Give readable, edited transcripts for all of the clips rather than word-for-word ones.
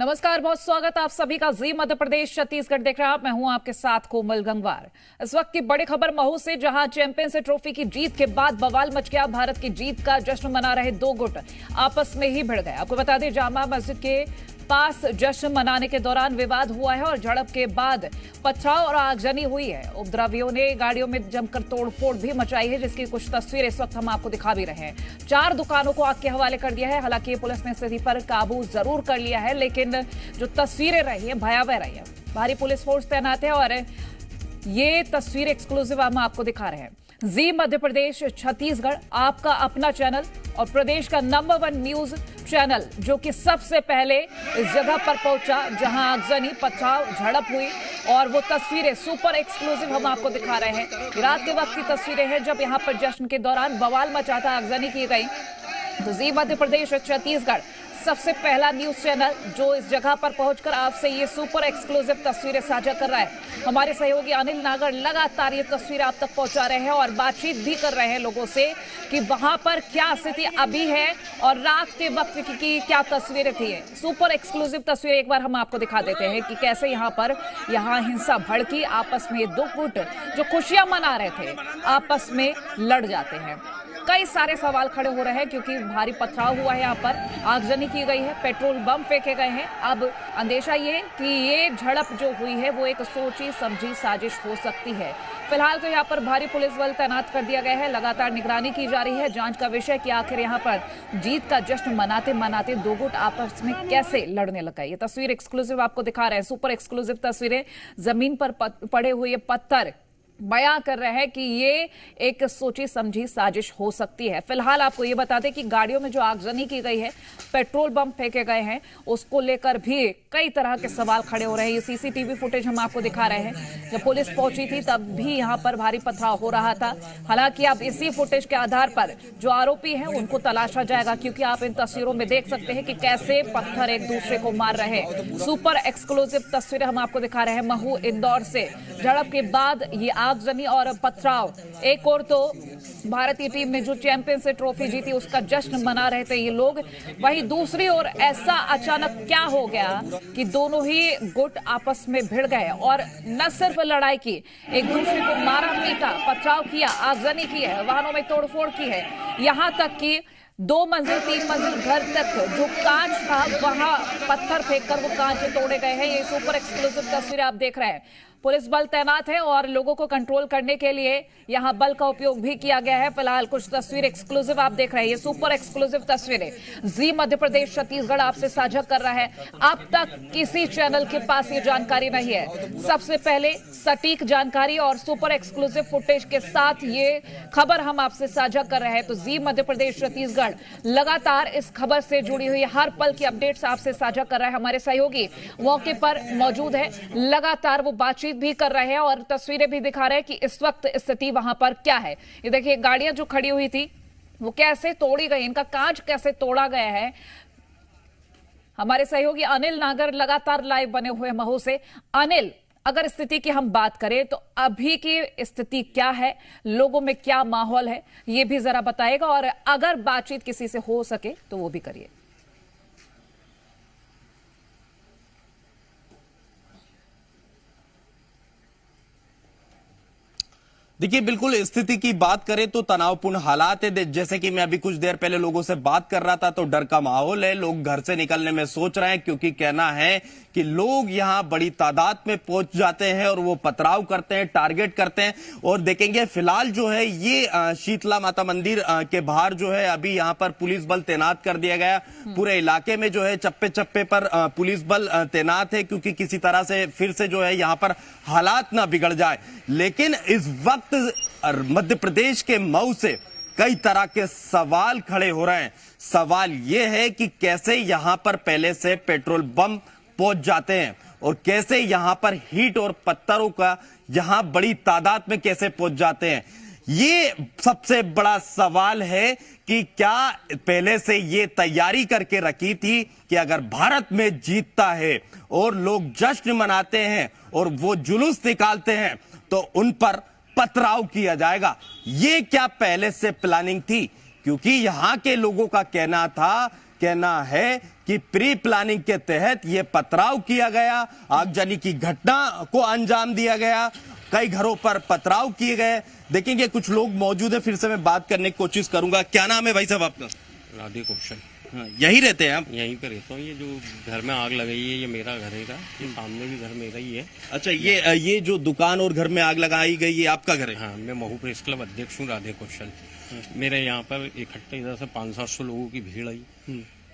नमस्कार, बहुत स्वागत आप सभी का जी मध्य प्रदेश छत्तीसगढ़ देख रहा मैं हूं आपके साथ कोमल गंगवार। इस वक्त की बड़ी खबर महू से, जहां चैंपियंस ट्रॉफी की जीत के बाद बवाल मच गया। भारत की जीत का जश्न मना रहे दो गुट आपस में ही भिड़ गए। आपको बता दें, जामा मस्जिद के पास जश्न मनाने के दौरान विवाद हुआ है और झड़प के बाद पथराव और आगजनी हुई है। उपद्रवियों ने गाड़ियों में जमकर तोड़फोड़ भी मचाई है, जिसकी कुछ तस्वीरें इस वक्त हम आपको दिखा भी रहे हैं। 4 दुकानों को आग के हवाले कर दिया है। हालांकि पुलिस ने स्थिति पर काबू जरूर कर लिया है, लेकिन जो तस्वीरें रही हैं भयावह रही है। भारी पुलिस फोर्स तैनात है और ये तस्वीर एक्सक्लूसिव हम आपको दिखा रहे हैं। जी मध्य प्रदेश छत्तीसगढ़, आपका अपना चैनल और प्रदेश का नंबर 1 न्यूज चैनल, जो कि सबसे पहले इस जगह पर पहुंचा जहां आगजनी, पथराव, झड़प हुई। और वो तस्वीरें सुपर एक्सक्लूसिव हम आपको दिखा रहे हैं। रात के वक्त की तस्वीरें हैं जब यहां पर जश्न के दौरान बवाल मचा था, आगजनी की गई। तो जी मध्य प्रदेश छत्तीसगढ़ सबसे पहला न्यूज चैनल जो इस जगह पर पहुंचकर आपसे ये सुपर एक्सक्लूसिव तस्वीरें साझा कर रहा है। हमारे सहयोगी अनिल नागर लगातार ये तस्वीर आप तक पहुंचा रहे हैं और बातचीत भी कर रहे हैं लोगों से कि वहां पर क्या स्थिति अभी है और रात के वक्त की क्या तस्वीरें थी। सुपर एक्सक्लूसिव तस्वीर एक बार हम आपको दिखा देते हैं कि कैसे यहाँ हिंसा भड़की। आपस में दो गुट जो खुशियां मना रहे थे आपस में लड़ जाते हैं। कई सारे सवाल खड़े हो रहे हैं क्योंकि भारी पथराव हुआ है, यहाँ पर आगजनी की गई है, पेट्रोल बम फेंके गए हैं। अब अंदेशा ये कि ये झड़प जो हुई है वो एक सोची समझी साजिश हो सकती है। फिलहाल तो यहाँ पर भारी पुलिस बल तैनात कर दिया गया है। लगातार निगरानी की जा रही है। जांच का विषय कि आखिर यहाँ पर जीत का जश्न मनाते मनाते दो गुट आपस में कैसे लड़ने लगा। ये तस्वीर एक्सक्लूसिव आपको दिखा रहे हैं। सुपर एक्सक्लूसिव तस्वीरें। जमीन पर पड़े हुए पत्थर बयां कर रहे हैं कि ये एक सोची समझी साजिश हो सकती है। फिलहाल आपको ये बता दें कि गाड़ियों में जो आगजनी की गई है, पेट्रोल बम फेंके गए हैं, उसको लेकर भी कई तरह के सवाल खड़े हो रहे हैं। ये सीसीटीवी फुटेज हम आपको दिखा रहे हैं। जब पुलिस पहुंची थी तब भी यहां पर भारी पथराव हो रहा था। हालांकि अब इसी फुटेज के आधार पर जो आरोपी हैं उनको तलाशा जाएगा, क्योंकि आप इन तस्वीरों में देख सकते हैं कि कैसे पत्थर एक दूसरे को मार रहे हैं। सुपर एक्सक्लूसिव तस्वीरें हम आपको दिखा रहे हैं महू इंदौर से। झड़प के बाद ये आगजनी और पथराव। एक और तो भारतीय टीम ने जो चैंपियंस ट्रॉफी जीती उसका जश्न मना रहे थे ये लोग। वहीं दूसरी ओर ऐसा अचानक क्या हो गया कि दोनों ही गुट आपस में भिड़ गए और न सिर्फ लड़ाई की, एक दूसरे को मारा पीटा, पथराव किया, आगजनी की है, वाहनों में तोड़फोड़ की है। यहां तक कि 2 मंजिल 3 मंजिल घर तक जो कांच था वहां पत्थर फेंककर वो कांच तोड़े गए हैं। ये सुपर एक्सक्लूसिव तस्वीरें आप देख रहे हैं। पुलिस बल तैनात है और लोगों को कंट्रोल करने के लिए यहां बल का उपयोग भी किया गया है। फिलहाल कुछ तस्वीर एक्सक्लूसिव आप देख रहे हैं। ये सुपर एक्सक्लूसिव तस्वीरें जी मध्य प्रदेश छत्तीसगढ़ आपसे साझा कर रहा है। अब तक किसी चैनल के पास ये जानकारी नहीं है। सबसे पहले सटीक जानकारी और सुपर एक्सक्लूसिव फुटेज के साथ ये खबर हम आपसे साझा कर रहे हैं। तो जी मध्य प्रदेश छत्तीसगढ़ लगातार इस खबर से जुड़ी हुई हर पल की अपडेट्स आपसे साझा कर रहा है। हमारे सहयोगी मौके पर मौजूद है, लगातार वो बातचीत भी कर रहे हैं और तस्वीरें भी दिखा रहे हैं कि इस वक्त स्थिति वहां पर क्या है। ये देखिए, गाड़ियां जो खड़ी हुई थी वो कैसे तोड़ी गई, इनका कांच कैसे तोड़ा गया है। हमारे सहयोगी अनिल नागर लगातार लाइव बने हुए महू से। अनिल, अगर स्थिति की हम बात करें तो अभी की स्थिति क्या है, लोगों में क्या माहौल है, ये भी जरा बताएगा और अगर बातचीत किसी से हो सके तो वो भी करिए। देखिए, बिल्कुल स्थिति की बात करें तो तनावपूर्ण हालात है। जैसे कि मैं अभी कुछ देर पहले लोगों से बात कर रहा था तो डर का माहौल है। लोग घर से निकलने में सोच रहे हैं, क्योंकि कहना है कि लोग यहां बड़ी तादाद में पहुंच जाते हैं और वो पथराव करते हैं, टारगेट करते हैं। और देखेंगे फिलहाल जो है ये शीतला माता मंदिर के बाहर जो है अभी यहां पर पुलिस बल तैनात कर दिया गया। पूरे इलाके में जो है चप्पे चप्पे पर पुलिस बल तैनात है, क्योंकि किसी तरह से फिर से जो है यहां पर हालात ना बिगड़ जाए। लेकिन इस वक्त मध्य प्रदेश के मऊ से कई तरह के सवाल खड़े हो रहे हैं। सवाल यह है कि कैसे यहां पर पहले से पेट्रोल बम पहुंच जाते हैं और कैसे यहां पर हीट और पत्थरों का यहां बड़ी तादाद में कैसे पहुंच जाते हैं। ये सबसे बड़ा सवाल है कि क्या पहले से ये तैयारी करके रखी थी कि अगर भारत में जीतता है और लोग जश्न मनाते हैं और वो जुलूस निकालते हैं तो उन पर पथराव किया जाएगा। ये क्या पहले से प्लानिंग थी? क्योंकि यहां के लोगों का कहना था कहना है कि प्री प्लानिंग के तहत यह पथराव किया गया, आगजनी की घटना को अंजाम दिया गया, कई घरों पर पथराव किए गए। देखेंगे कुछ लोग मौजूद है, फिर से मैं बात करने की कोशिश करूंगा। क्या नाम है भाई साहब आपका? राधे कौशल। हाँ, यही रहते हैं आप? यहीं पे रहता हूँ। ये जो घर में आग लगाई है ये मेरा घर है, ये सामने भी घर मेरा ही है। अच्छा, ये जो दुकान और घर में आग लगाई गई ये आपका घर है? हाँ, मैं महू प्रेस क्लब अध्यक्ष हूँ, राधे कौशल। मेरे यहाँ पर इकट्ठे इधर से 500-700 लोगों की भीड़ आई।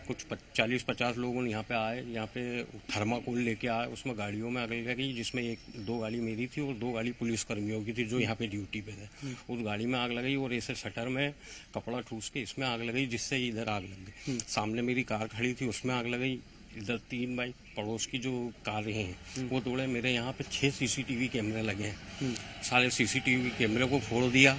कुछ 40-50 लोगों ने यहाँ पे आए, यहाँ पे थर्माकोल लेके आए, उसमें गाड़ियों में आग लगी, जिसमें 2 गाड़ी मेरी थी और 2 गाड़ी पुलिस कर्मियों की थी जो यहाँ पे ड्यूटी पे थे। उस गाड़ी में आग लगाई और ऐसे शटर में कपड़ा ठूस के इसमें आग लगाई, जिससे इधर आग लग गई। सामने मेरी कार खड़ी थी, उसमें आग लगाई। इधर 3 बाइक पड़ोस की जो कारें हैं वो तोड़े। मेरे यहाँ पे 6 CCTV कैमरे लगे हैं, सारे CCTV कैमरे को फोड़ दिया।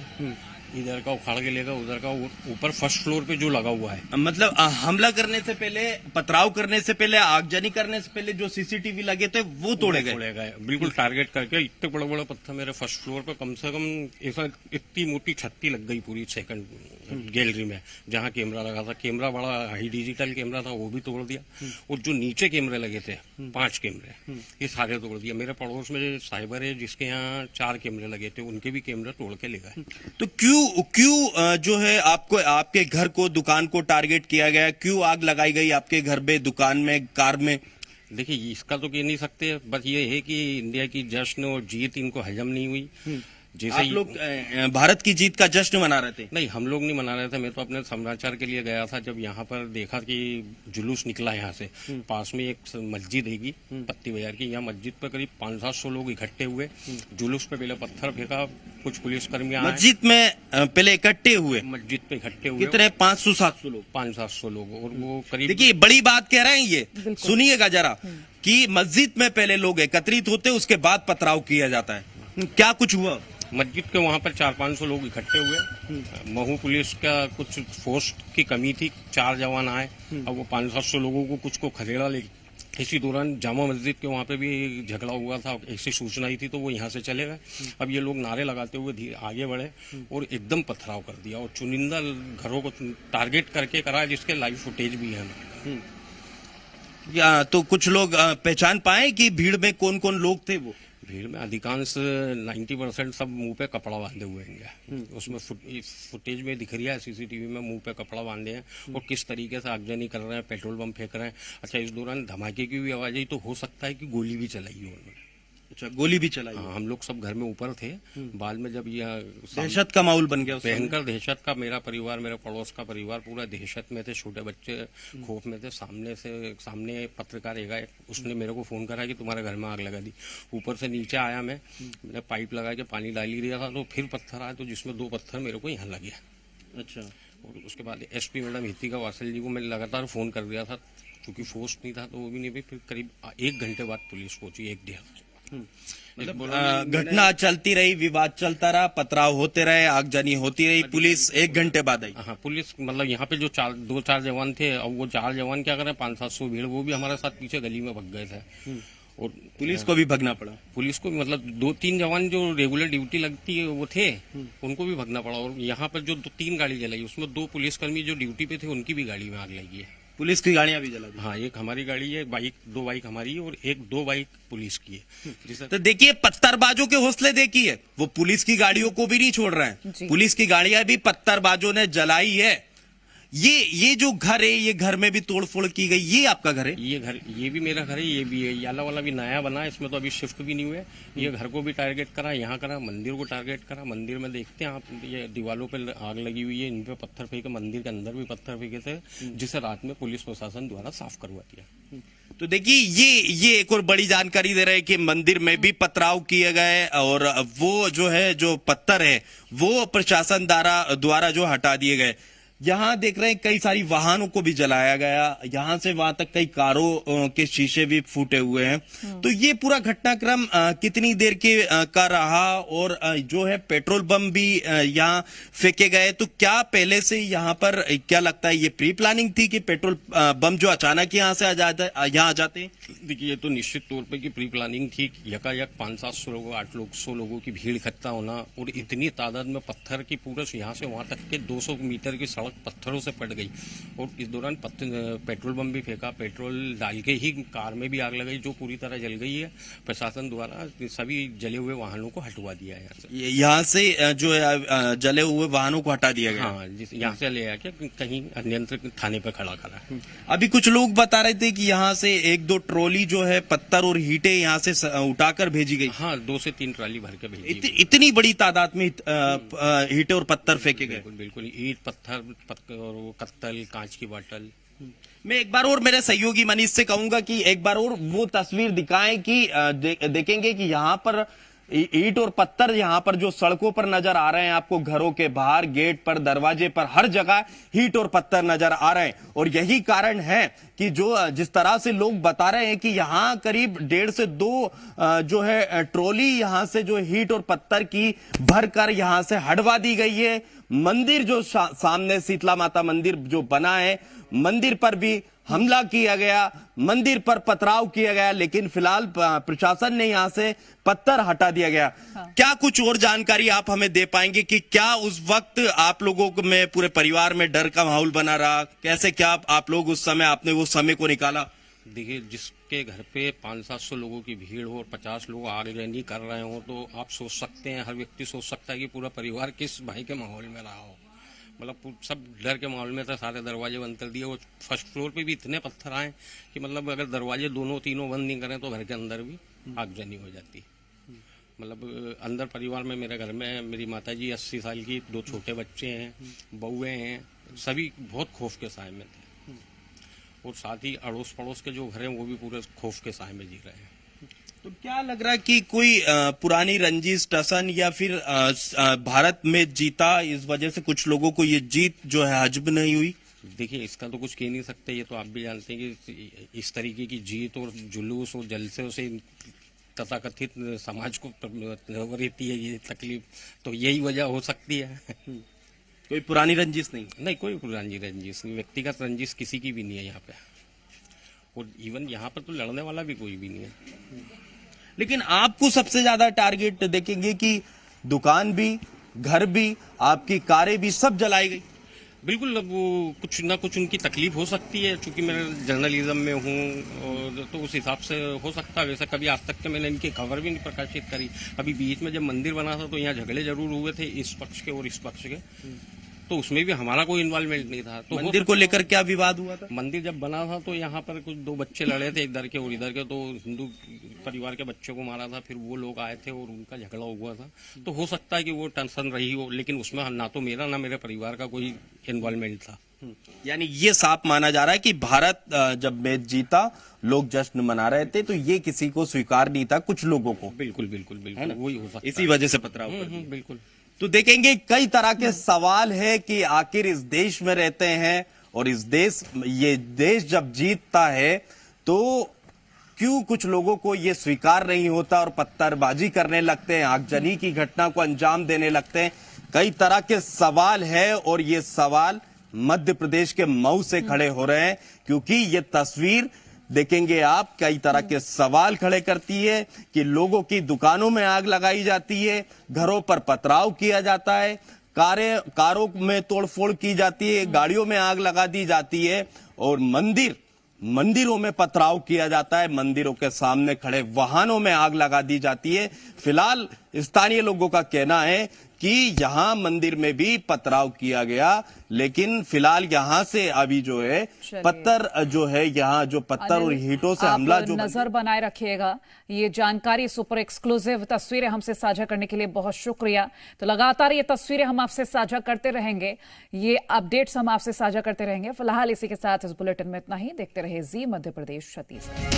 इधर का उखाड़ के लेगा, उधर का ऊपर फर्स्ट फ्लोर पे जो लगा हुआ है। मतलब हमला करने से पहले, पथराव करने से पहले, आगजनी करने से पहले जो CCTV लगे थे वो तोड़े गए। बिल्कुल टारगेट करके इतने बड़े बड़े पत्थर मेरे फर्स्ट फ्लोर पे कम से कम ऐसा इतनी मोटी छत्ती लग गई पूरी सेकंड गैलरी में जहाँ कैमरा लगा था। कैमरा बड़ा हाई डिजिटल कैमरा था, वो भी तोड़ दिया। और जो नीचे कैमरे लगे थे 5 कैमरे, ये सारे तोड़ दिया। मेरे पड़ोस में साइबर है जिसके यहाँ 4 कैमरे लगे थे, उनके भी कैमरे तोड़ के ले गए। तो क्यों जो है आपको, आपके घर को, दुकान को टारगेट किया गया? क्यों आग लगाई गई आपके घर में, दुकान में, कार में? देखिए, इसका तो कह नहीं सकते, बस ये है कि इंडिया की जश्न और जीत इनको हजम नहीं हुई। जैसे आप लोग भारत की जीत का जश्न मना रहे थे? नहीं, हम लोग नहीं मना रहे थे। मैं तो अपने समाचार के लिए गया था। जब यहाँ पर देखा कि जुलूस निकला यहाँ से, पास में एक मस्जिद हैगी पत्ती बाजार की, यहाँ मस्जिद पर करीब 500-700 लोग इकट्ठे हुए। जुलूस पे पहले पत्थर फेंका, कुछ पुलिसकर्मी आए। मस्जिद में पहले इकट्ठे हुए? मस्जिद पे इकट्ठे हुए कितने? 500-700 लोग? 500-700 लोग। और वो करीब, देखिए बड़ी बात कह रहे हैं ये, सुनिएगा जरा, कि मस्जिद में पहले लोग एकत्रित होते, उसके बाद पथराव किया जाता है। क्या कुछ हुआ? मस्जिद के वहाँ पर 400-500 लोग इकट्ठे हुए। महू पुलिस का कुछ फोर्स की कमी थी, 4 जवान आए। अब वो 500-700 लोगों को कुछ को खदेड़ा ले। इसी दौरान जामा मस्जिद के वहाँ पे भी झगड़ा हुआ था, ऐसी सूचना आई थी, तो वो यहाँ से चले गए। अब ये लोग नारे लगाते हुए आगे बढ़े और एकदम पथराव कर दिया और चुनिंदा घरों को टारगेट करके करा, जिसके लाइव फुटेज भी है। तो कुछ लोग पहचान पाए कि भीड़ में कौन कौन लोग थे? वो भीड़ में अधिकांश 90% सब मुंह पे कपड़ा बांधे हुए हैं। उसमें फुटेज में दिख रहा है, CCTV में मुंह पे कपड़ा बांधे हैं और किस तरीके से आगजनी कर रहे हैं, पेट्रोल बम फेंक रहे हैं। अच्छा, इस दौरान धमाके की भी आवाज आई, तो हो सकता है कि गोली भी चलाई हो उन्होंने। अच्छा, गोली भी चलाई? हाँ, हम लोग सब घर में ऊपर थे। बाद में जब यह दहशत का माहौल बन गया, भयंकर दहशत का। मेरा परिवार, मेरे पड़ोस का परिवार पूरा दहशत में थे, छोटे बच्चे खौफ में थे। सामने पत्रकार है, उसने मेरे को फोन करा कि तुम्हारे घर में आग लगा दी। ऊपर से नीचे आया, मैंने पाइप लगा के पानी डाल ही दिया था, तो फिर पत्थर आया, तो जिसमें 2 पत्थर मेरे को यहाँ लगे। अच्छा। और उसके बाद SP मैडम हितिका वासल जी को मैं लगातार फोन कर दिया था, क्योंकि फोर्स नहीं था, तो वो भी नहीं भी। फिर करीब 1 घंटे बाद पुलिस पहुंची, 1-1.5। मतलब घटना चलती रही, विवाद चलता रहा, पथराव होते रहे, आगजनी होती रही, पुलिस 1 घंटे बाद आई। हाँ, पुलिस मतलब यहाँ पे जो 2-4 जवान थे, अब वो 4 जवान क्या करें, 500-700 भीड़, वो भी हमारे साथ पीछे गली में भग गए थे। और पुलिस को भी भगना पड़ा? पुलिस को मतलब 2-3 जवान जो रेगुलर ड्यूटी लगती है वो थे, उनको भी भगना पड़ा। और यहाँ पर जो 3 गाड़ी जलाई, उसमें 2 पुलिसकर्मी जो ड्यूटी पे थे, उनकी भी गाड़ी में आग लगी है। पुलिस की गाड़ियां भी जला दी? हाँ, एक हमारी गाड़ी है, 2 बाइक हमारी है और 2 बाइक पुलिस की है। तो देखिए, पत्थरबाजों के हौसले देखिए, वो पुलिस की गाड़ियों को भी नहीं छोड़ रहे हैं। पुलिस की गाड़ियां भी पत्थरबाजों ने जलाई है। ये जो घर है, ये घर में भी तोड़फोड़ की गई। ये आपका घर है? ये भी मेरा घर है, ये भी है। याला वाला भी नया बना है, इसमें तो अभी शिफ्ट भी नहीं हुए। ये घर को भी टारगेट करा, यहाँ करा, मंदिर को टारगेट करा। मंदिर में देखते हैं आप, ये दीवालों पे आग लगी हुई है, इन पे पत्थर फेंके, मंदिर के अंदर भी पत्थर फेंके थे, जिसे रात में पुलिस प्रशासन द्वारा साफ करवा दिया। तो देखिए, ये एक और बड़ी जानकारी दे रहे हैं कि मंदिर में भी पथराव किए गए और वो जो है, जो पत्थर है, वो प्रशासन द्वारा जो हटा दिए गए। यहाँ देख रहे हैं कई सारी वाहनों को भी जलाया गया, यहाँ से वहां तक कई कारों के शीशे भी फूटे हुए हैं। तो ये पूरा घटनाक्रम कितनी देर का रहा? और जो है पेट्रोल बम भी यहाँ फेंके गए, तो क्या पहले से यहाँ पर क्या लगता है, ये प्री प्लानिंग थी कि पेट्रोल बम जो अचानक यहाँ से यहाँ आ जाते? देखिए, ये तो निश्चित तौर पे की प्री प्लानिंग थी। यकायक 500-700 लोगों, 800 लोगों की भीड़ इकट्ठा होना और इतनी तादाद में पत्थर की पूरे यहाँ से वहां तक के 200 मीटर की सड़क बहुत पत्थरों से पट गई और इस दौरान पेट्रोल बम भी फेंका, पेट्रोल डाल के ही कार में भी आग लगाई जो पूरी तरह जल गई है। प्रशासन द्वारा सभी जले हुए वाहनों को हटवा दिया है यहाँ से जो है जले हुए वाहनों को हटा दिया गया। हाँ, यहाँ से ले आके कहीं नियंत्रण थाने पे खड़ा करा। अभी कुछ लोग बता रहे थे कि यहाँ से 1-2 ट्रॉली जो है पत्थर और ईंटें यहाँ से उठाकर भेजी गई। हाँ, 2 से 3 ट्राली भर के भेजी। इतनी बड़ी तादाद में ईंटें और पत्थर फेंके गए। बिल्कुल ईंट, पत्थर और वो कत्तल, कांच की बोतल। मैं एक बार और मेरे सहयोगी मनीष से कहूंगा कि एक बार और वो तस्वीर दिखाएं कि देखेंगे कि यहाँ पर ईंट और पत्थर यहाँ पर जो सड़कों पर नजर आ रहे हैं आपको, घरों के बाहर, गेट पर, दरवाजे पर, हर जगह ईंट और पत्थर नजर आ रहे हैं। और यही कारण है कि जिस तरह से लोग बता रहे हैं कि यहाँ करीब 1.5 से 2 जो है ट्रॉली यहाँ से जो ईंट और पत्थर की भरकर यहाँ से हटवा दी गई है। मंदिर जो सामने शीतला माता मंदिर जो बना है, मंदिर पर भी हमला किया गया, मंदिर पर पथराव किया गया, लेकिन फिलहाल प्रशासन ने यहां से पत्थर हटा दिया गया। हाँ। क्या कुछ और जानकारी आप हमें दे पाएंगे कि क्या उस वक्त आप लोगों में, पूरे परिवार में डर का माहौल बना रहा? कैसे क्या आप लोग उस समय, आपने वो समय को निकाला? देखिए, जिसके घर पे 500-700 लोगों की भीड़ हो और 50 लोग आगजनी कर रहे हो, तो आप सोच सकते हैं, हर व्यक्ति सोच सकता है कि पूरा परिवार किस भय के माहौल में रहा हो। मतलब सब डर के माहौल में था, सारे दरवाजे बंद कर दिए और फर्स्ट फ्लोर पे भी इतने पत्थर आए कि मतलब अगर दरवाजे दोनों तीनों बंद नहीं करें तो घर के अंदर भी आगजनी हो जाती। मतलब अंदर परिवार में, मेरे घर में मेरी माताजी 80 साल की, 2 छोटे बच्चे हैं, बहुएं हैं, सभी बहुत खौफ के साए में थे। और साथ ही अड़ोस पड़ोस के जो घर हैं वो भी पूरे खौफ के साए में जी रहे हैं। तो क्या लग रहा है कि कोई पुरानी रंजिश, टसन या फिर भारत में जीता, इस वजह से कुछ लोगों को ये जीत जो है हजम नहीं हुई? देखिए, इसका तो कुछ कह नहीं सकते, ये तो आप भी जानते हैं कि इस तरीके की जीत और जुलूस और जलसे से तथाकथित समाज को रहती है ये तकलीफ, तो यही वजह हो सकती है। कोई पुरानी रंजिश नहीं, कोई पुरानी रंजिश नहीं, व्यक्तिगत रंजिश किसी की भी नहीं है यहाँ पे। और इवन यहाँ पर तो लड़ने वाला भी कोई भी नहीं है। लेकिन आपको सबसे ज्यादा टारगेट देखेंगे कि दुकान भी, घर भी, आपकी कारें भी सब जलाई गई। बिल्कुल, अब वो कुछ ना कुछ उनकी तकलीफ हो सकती है, क्योंकि मैं जर्नलिज्म में हूँ और तो उस हिसाब से हो सकता है। वैसे कभी आज तक के मैंने इनकी खबर भी नहीं प्रकाशित करी। अभी बीच में जब मंदिर बना था तो यहाँ झगड़े जरूर हुए थे, इस पक्ष के और इस पक्ष के, तो उसमें भी हमारा कोई इन्वॉल्वमेंट नहीं था। तो मंदिर को लेकर क्या विवाद हुआ था? मंदिर जब बना था तो यहाँ पर कुछ 2 बच्चे लड़े थे, इधर के और इधर के, तो हिंदू परिवार के बच्चों को मारा था, फिर वो लोग आए थे और उनका झगड़ा हुआ था। तो हो सकता है कि वो टेंशन रही हो, लेकिन उसमें ना तो मेरा ना मेरे परिवार का कोई इन्वॉल्वमेंट था। यानी ये साफ माना जा रहा है कि भारत जब मैच जीता, लोग जश्न मना रहे थे, तो ये किसी को स्वीकार नहीं था, कुछ लोगों को। बिल्कुल बिल्कुल बिल्कुल, वही हो सकता है, इसी वजह से पथराव। बिल्कुल। तो देखेंगे कई तरह के सवाल है कि आखिर इस देश में रहते हैं और ये देश जब जीतता है तो क्यों कुछ लोगों को ये स्वीकार नहीं होता और पत्थरबाजी करने लगते हैं, आगजनी की घटना को अंजाम देने लगते हैं। कई तरह के सवाल है और ये सवाल मध्य प्रदेश के मऊ से खड़े हो रहे हैं, क्योंकि ये तस्वीर देखेंगे आप, कई तरह के सवाल खड़े करती है कि लोगों की दुकानों में आग लगाई जाती है, घरों पर पथराव किया जाता है, कारों में तोड़फोड़ की जाती है, गाड़ियों में आग लगा दी जाती है और मंदिरों में पथराव किया जाता है, मंदिरों के सामने खड़े वाहनों में आग लगा दी जाती है। फिलहाल स्थानीय लोगों का कहना है कि यहां मंदिर में भी पथराव किया गया, लेकिन फिलहाल यहां से अभी जो है पत्थर जो है, यहां जो पत्थर और ईंटों से हमला जो नजर बनाए रखिएगा। ये जानकारी, सुपर एक्सक्लूसिव तस्वीरें हमसे साझा करने के लिए बहुत शुक्रिया। तो लगातार ये तस्वीरें हम आपसे साझा करते रहेंगे, ये अपडेट्स हम आपसे साझा करते रहेंगे। फिलहाल इसी के साथ इस बुलेटिन में इतना ही। देखते रहिए जी मध्य प्रदेश छत्तीसगढ़।